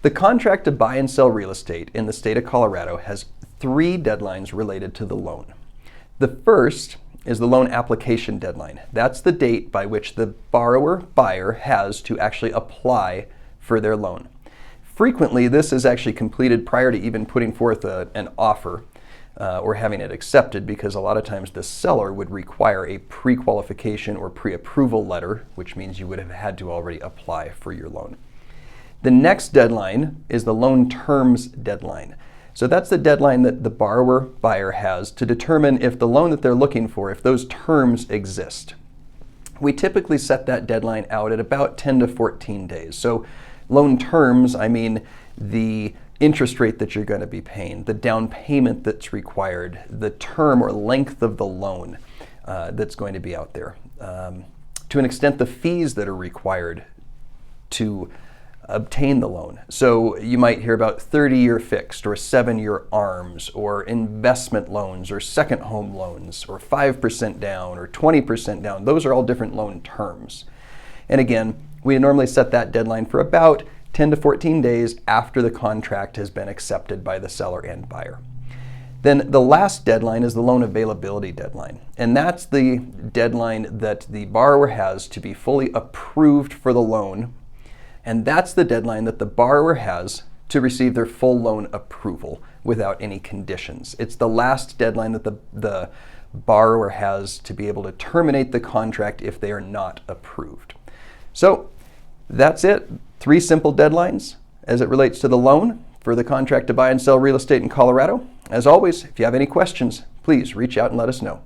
The contract to buy and sell real estate in the state of Colorado has 3 deadlines related to the loan. The first is the loan application deadline. That's the date by which the buyer has to actually apply for their loan. Frequently, this is actually completed prior to even putting forth an offer or having it accepted, because a lot of times the seller would require a pre-qualification or pre-approval letter, which means you would have had to already apply for your loan. The next deadline is the loan terms deadline. So that's the deadline that the buyer has to determine if the loan that they're looking for, if those terms exist. We typically set that deadline out at about 10 to 14 days. So loan terms, I mean the interest rate that you're going to be paying, the down payment that's required, the term or length of the loan that's going to be out there. To an extent, the fees that are required to obtain the loan. So you might hear about 30-year fixed or 7-year ARMs or investment loans or second home loans or 5% down or 20% down. Those are all different loan terms. And again, we normally set that deadline for about 10 to 14 days after the contract has been accepted by the seller and buyer. Then the last deadline is the loan availability deadline. And that's the deadline that the borrower has to be fully approved for the loan. And that's the deadline that the borrower has to receive their full loan approval without any conditions. It's the last deadline that the borrower has to be able to terminate the contract if they are not approved. So that's it. 3 simple deadlines as it relates to the loan for the contract to buy and sell real estate in Colorado. As always, if you have any questions, please reach out and let us know.